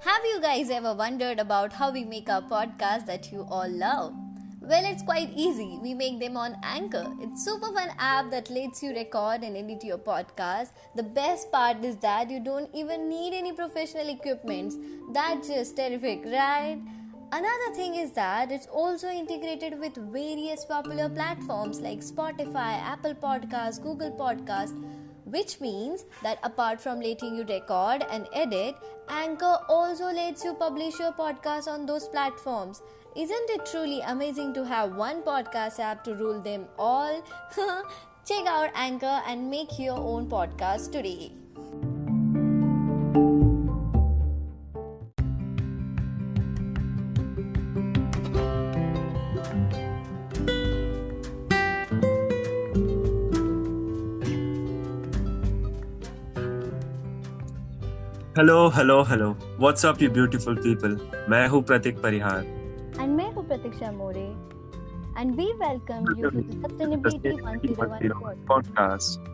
Have you guys ever wondered about how we make our podcast that you all love? Well, it's quite easy. We make them on Anchor. It's super fun app that lets you record and edit your podcast. The best part is that you don't even need any professional equipment. That's just terrific, right? Another thing is that it's also integrated with various popular platforms like Spotify, Apple Podcasts, Google Podcasts, which means that apart from letting you record and edit, Anchor also lets you publish your podcast on those platforms. Isn't it truly amazing to have one podcast app to rule them all? Check out Anchor and make your own podcast today. Hello what's up you beautiful people. मैं हूँ प्रतीक परिहार And मैं हूँ प्रतीक्षा मोरे. And we welcome you to the Sustainability 101 podcast.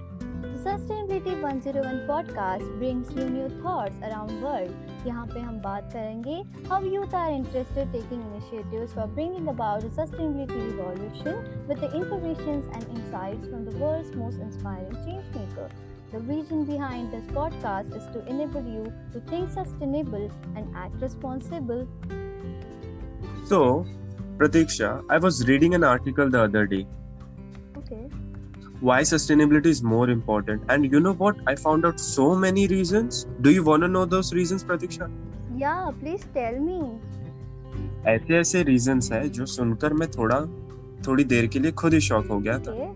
The Sustainability 101 podcast brings you new thoughts around world. यहाँ पे हम बात करेंगे how youth are interested taking initiatives for bringing about a sustainability revolution with the informations and insights from the world's most inspiring changemaker. The vision behind this podcast is to enable you to think sustainable and act responsible. So, Pratiksha, I was reading an article the other day. Okay. Why sustainability is more important, and you know what? I found out so many reasons. Do you want to know those reasons, Pratiksha? Yeah, please tell me. ऐसे reasons है जो सुनकर मैं थोड़ी देर के लिए खुद ही shock हो गया था. Okay.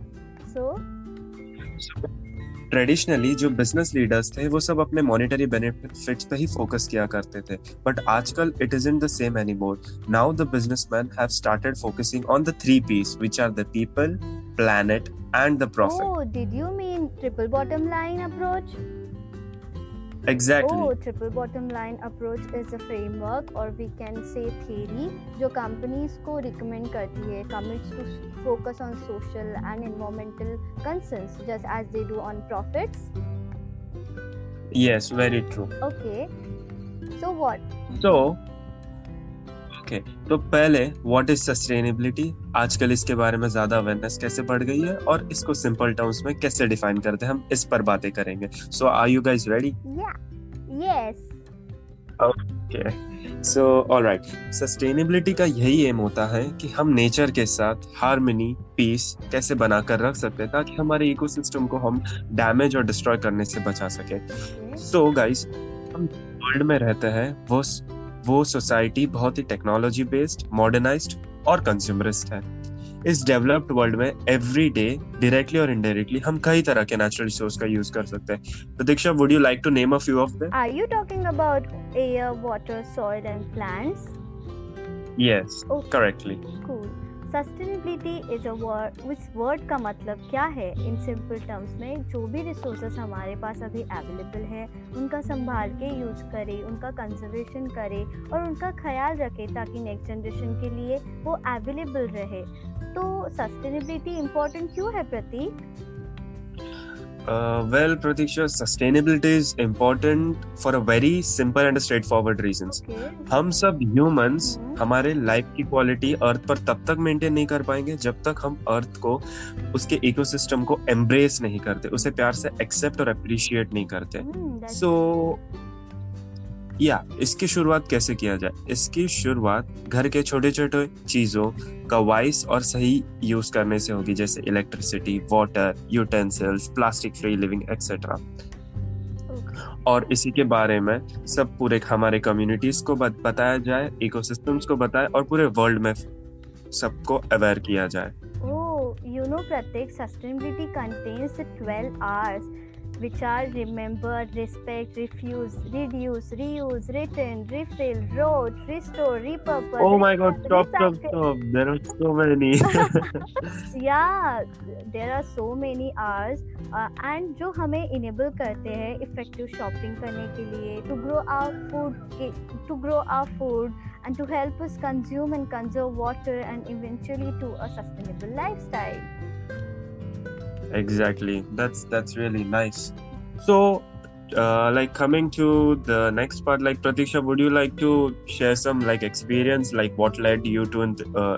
So. ट्रेडिशनली जो बिजनेस लीडर्स थे वो सब अपने मॉनेटरी बेनिफिट्स पे ही फोकस किया करते थे, बट आजकल it isn't the same anymore. Now the businessman have started focusing on the 3 P's which are the people, planet and the profit. Oh, did you mean triple bottom line approach? Exactly. Oh, triple bottom line approach is a framework or we can say theory जो companies को recommend करती है commits to focus on social and environmental concerns just as they do on profits. Yes, very true. Okay. So what? तो पहले what is sustainability. आजकल इसके बारे में ज्यादा अवेयरनेस कैसे बढ़ गई है और इसको सिंपल टर्म्स में कैसे डिफाइन करते हैं, हम इस पर बातें करेंगे. So are you guys ready? Yes. Okay. So, alright. Sustainability का यही एम होता है कि हम नेचर के साथ हार्मनी, पीस कैसे बनाकर रख सकते हैं ताकि हमारे इकोसिस्टम को हम डैमेज और डिस्ट्रॉय करने से बचा सके. सो गाइस, हम वर्ल्ड में रहते हैं वो सोसाइटी बहुत ही टेक्नोलॉजी बेस्ड, मॉडर्नाइज्ड और कंज्यूमरिस्ट है. इस डेवलप्ड वर्ल्ड में एवरी डे डायरेक्टली और इनडायरेक्टली हम कई तरह के नेचुरल रिसोर्स का यूज कर सकते हैं. Pratiksha, would you like to name a few of them? Are you talking about air, water, soil and plants? Yes, correctly. Cool. Sustainability is a word. उस word का मतलब क्या है? In simple terms में जो भी resources हमारे पास अभी available है उनका संभाल के यूज करें, उनका कंजर्वेशन करें और उनका ख्याल रखें ताकि नेक्स्ट जनरेशन के लिए वो अवेलेबल रहे. तो सस्टेनेबिलिटी इम्पोर्टेंट क्यों है प्रतीक? Well, Pratiksha, sustainability is important for a very simple and straightforward reasons. Okay. हम सब ह्यूमंस हमारे लाइफ की क्वालिटी अर्थ पर तब तक मेंटेन नहीं कर पाएंगे जब तक हम अर्थ को, उसके इकोसिस्टम को एम्ब्रेस नहीं करते, उसे प्यार से एक्सेप्ट और अप्रिशिएट नहीं करते. सो इसकी शुरुआत कैसे किया जाए? इसकी शुरुआत घर के छोटे छोटे चीजों का वाइस और सही यूज करने से होगी, जैसे electricity, water, utensils, plastic free living etcetera. और इसी के बारे में सब पूरे हमारे कम्युनिटीज को बताया जाए, इकोसिस्टम्स को बताए और पूरे वर्ल्ड में सबको अवेयर किया जाए. You know, Pratik, sustainability contains 12 R's, which are remember, respect, refuse, reduce, reuse, return, refill, road, restore, repurpose. Oh my God! Stop! There are so many. Yeah, there are so many R's, and जो हमें enable करते हैं effective shopping करने के लिए, to grow our food, and to help us consume and conserve water, and eventually to a sustainable lifestyle. Exactly. That's really nice. So Like coming to the next part, like Pratiksha, would you like to share some like experience, like what led you to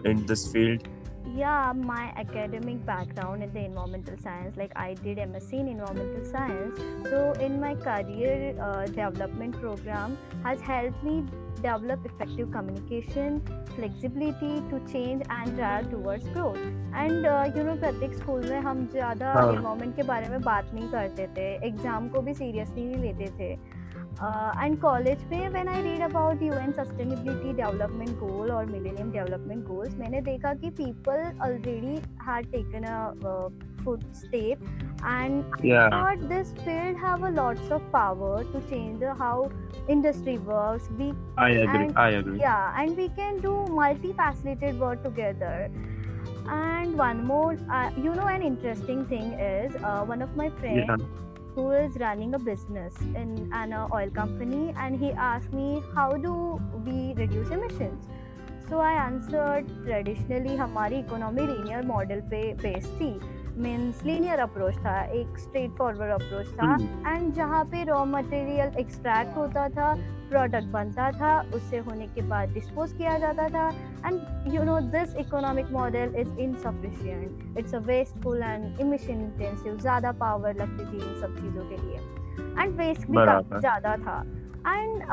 in this field? Yeah, my academic background in the environmental science, like I did MSc in environmental science. So in my career development program has helped me develop effective communication, flexibility to change and drive towards growth. And प्रत्येक school में हम ज़्यादा हाँ. environment के बारे में बात नहीं करते थे, एग्जाम को भी सीरियसली नहीं लेते थे. And college में when I read about UN Sustainability Development Goal or Millennium Development Goals, मैंने देखा कि people already had taken a footstep, and Yeah. I thought this field have a lots of power to change how industry works. I agree. And I agree. yeah, and we can do multifaceted work together. And one more, an interesting thing is one of my friends Yeah. who is running a business in an oil company, and he asked me how do we reduce emissions. So I answered, traditionally हमारी economy linear model पे based थी, means linear approach था, एक straight forward approach था. And जहाँ पे raw material extract होता था, प्रोडक्ट बनता था, उससे होने के बाद डिस्पोज किया जाता था. And this economic model is insufficient, it's a wasteful and emission intensive, ज़्यादा पावर लगती थी इन सब चीज़ों के लिए, एंड वेस्ट भी काफ़ी ज़्यादा था. And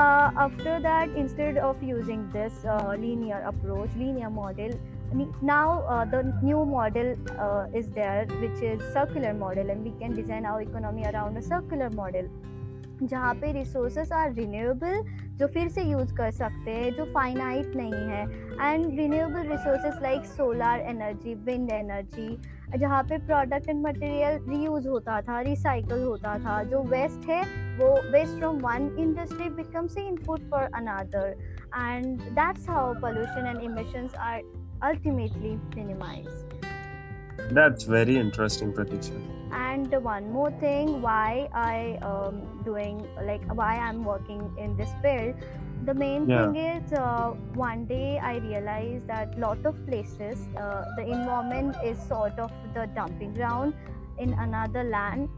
after that, instead of using this linear approach, linear model, now the new model is there, which is circular model, and we can design our economy around a circular model, जहाँ पे resources are renewable, जो फिर से use कर सकते हैं, जो finite नहीं है. And renewable resources like solar energy, wind energy, जहाँ पे प्रोडक्ट एंड मटेरियल रीयूज होता था, रिसाइकल होता था. जो वेस्ट है वो waste from one industry becomes input for another, and that's how pollution and emissions are ultimately minimized. That's very interesting, Pratiksha. And one more thing, why I'm working in this field, the main thing is one day I realized that lot of places the environment is sort of the dumping ground in another land.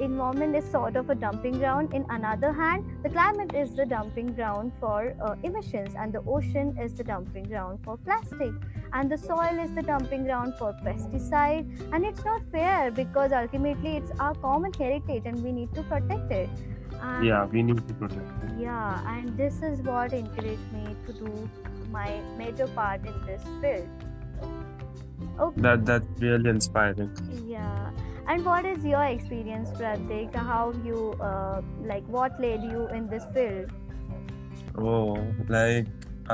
Environment is sort of a dumping ground. In another hand, the climate is the dumping ground for emissions, and the ocean is the dumping ground for plastic, and the soil is the dumping ground for pesticide. And it's not fair, because ultimately it's our common heritage and we need to protect it. And we need to protect it. Yeah, and this is what encouraged me to do my major part in this field. Okay. That's really inspiring. Yeah. And what is your experience, Pratik? How you what led you in this field? Oh,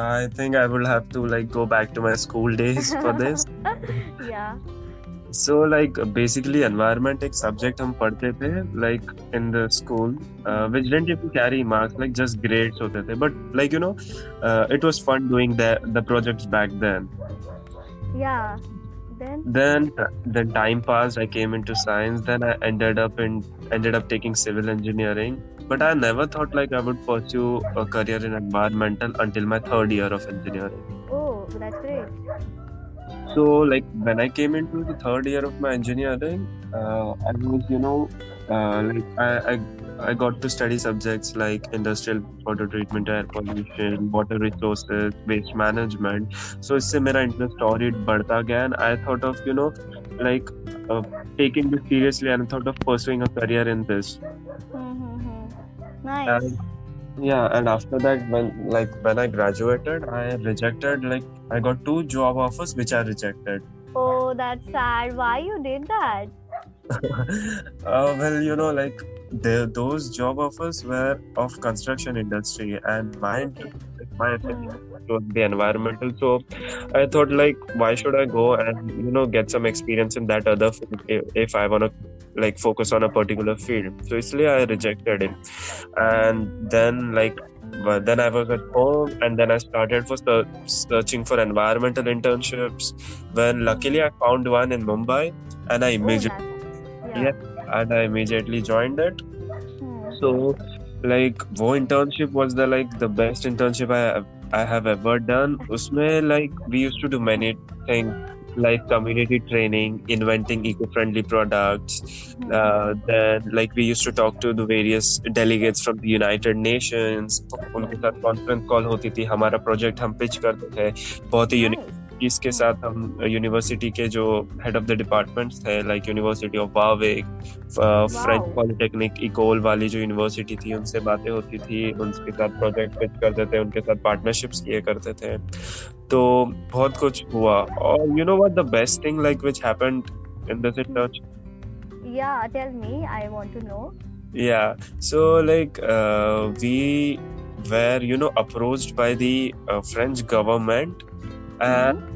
I think I will have to go back to my school days for this. Yeah. So basically environment एक subject हम पढ़ते थे in the school, which didn't even carry marks, just grades होते थे, but it was fun doing the projects back then. Yeah. Then time passed. I came into science. Then I ended up taking civil engineering. But I never thought I would pursue a career in environmental until my third year of engineering. Oh, that's great. So when I came into the third year of my engineering, I was I got to study subjects like industrial water treatment, air pollution, water resources, waste management. So इससे मेरा interest और ही बढ़ता गया, and I thought of taking this seriously, and I thought of pursuing a career in this. Nice. And after that, when I graduated, I got 2 job offers which I rejected. Oh, that's sad. Why you did that? Well, those job offers were of construction industry, and my was the environmental. So I thought why should I go and get some experience in that other field if I want to focus on a particular field. So isliye I rejected it, and then then I was at home, and then I started for searching for environmental internships. When luckily I found one in Mumbai, and I immediately and I immediately joined it. So वो internship was the best internship I have ever done. Usme we used to do many things like community training, inventing eco-friendly products. Then like we used to talk to the various delegates from the United Nations. उनके साथ conference call होती थी, हमारा project हम pitch करते थे, बहुत ही unique. इसके साथ हम यूनिवर्सिटी के जो हेड ऑफ द डिपार्टमेंट्स थे, like university of Warwick, French polytechnic, इकोल वाली जो यूनिवर्सिटी थी, उनसे बातें होती थी, उनके साथ प्रोजेक्ट पिच करते थे, उनके साथ पार्टनरशिप्स किए करते थे। तो बहुत कुछ हुआ। और you know what the best thing like which happened in this research? Yeah, tell me. I want to know. Yeah, so like we were, you know, approached by the French government, and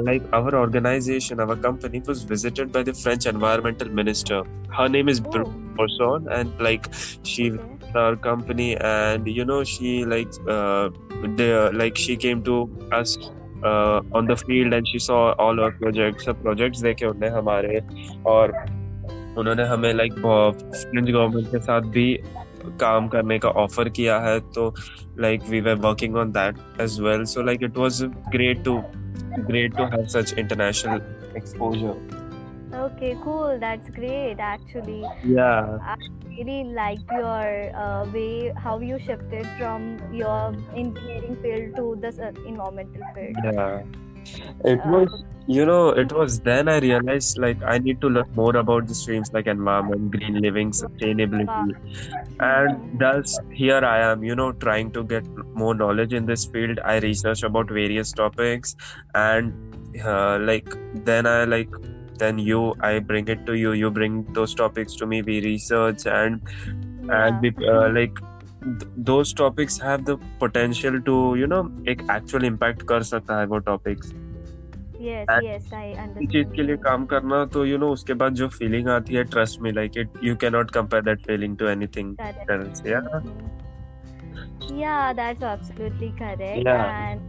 like our organization, our company was visited by the French environmental minister. Her name is Brune Poisson, and like she our company, and you know, she like she came to us on the field, and she saw all our projects, सब projects देखे उन्होंने हमारे, और उन्होंने हमें like French government के साथ भी काम करने का ऑफर किया है। तो like we were working on that as well. So like it was great to have such international exposure. Okay, cool. That's great, actually. Yeah. I really liked your way how you shifted from your engineering field to this environmental field. Yeah. It was, you know, it was then I realized like I need to learn more about the streams like environment, green living, sustainability. And thus here I am, you know, trying to get more knowledge in this field. I research about various topics, and then I bring it to you, you bring those topics to me, we research, and we those topics have the potential to, you know, एक actual impact कर सकता है वो topics. Yes, yes, I understand. इस चीज के लिए काम करना, तो you know, उसके बाद जो feeling आती है, trust me, like you cannot compare that feeling to anything else. Yeah, that's absolutely correct. Yeah. And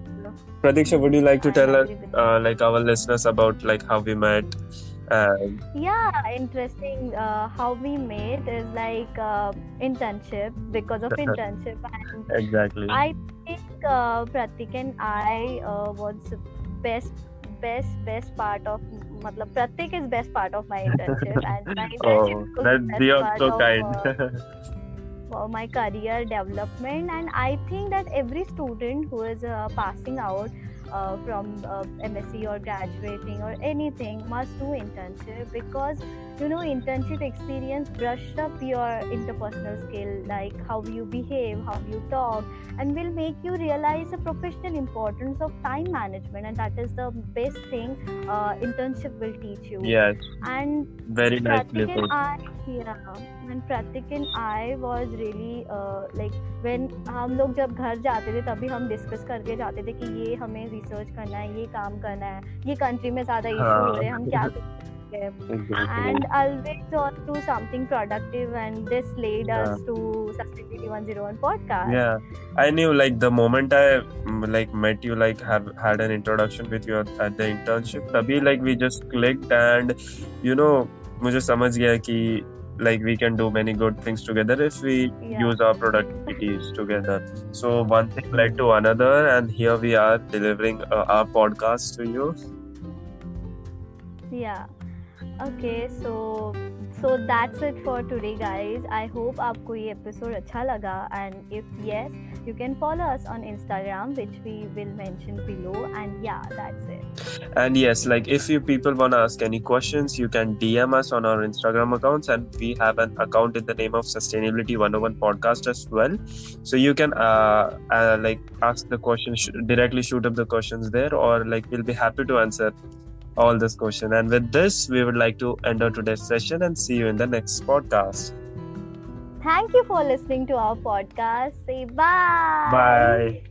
Pratiksha, would you like to I tell us, agree with you. like our listeners about like how we met? Yeah, interesting. How we met is like internship, because of internship, and Exactly. I think Pratik and I was best part of, matlab Pratik is best part of my internship, and my internship was that's best you're part so of kind. for my career development. And I think that every student who is passing out from MSc or graduating or anything must do internship, because you know, internship experience brush up your interpersonal skill, like how you behave, how you talk, and will make you realize the professional importance of time management, and that is the best thing internship will teach you. Yes, And very nicely Pratik put. and Pratik and I was really like, when हम लोग जब घर जाते थे तभी हम discuss करके जाते थे कि ये हमें रिसर्च करना है, ये काम करना है, ये कंट्री में ज़्यादा इशू हो रहे हैं, हम क्या कर सकते हैं, Exactly. and always on to something productive, and this led us Yeah. to Sustainability 101 podcast. Yeah, I knew like the moment I like met you, like have had an introduction with you at the internship, तभी like we just clicked, and you know, मुझे समझ गया कि like we can do many good things together if we Yeah. use our productivities together. So one thing led to another, and here we are delivering our podcast to you. Yeah. Okay, so that's it for today, guys. I hope आपको ये episode अच्छा लगा, and if yes, you can follow us on Instagram, which we will mention below. And yeah, that's it. And yes, like if you people want to ask any questions, you can DM us on our Instagram accounts, and we have an account in the name of Sustainability 101 Podcast as well. So you can like ask the questions, directly shoot up the questions there, or like we'll be happy to answer all this question. And with this, we would like to end our today's session and see you in the next podcast. Thank you for listening to our podcast. Say bye. Bye.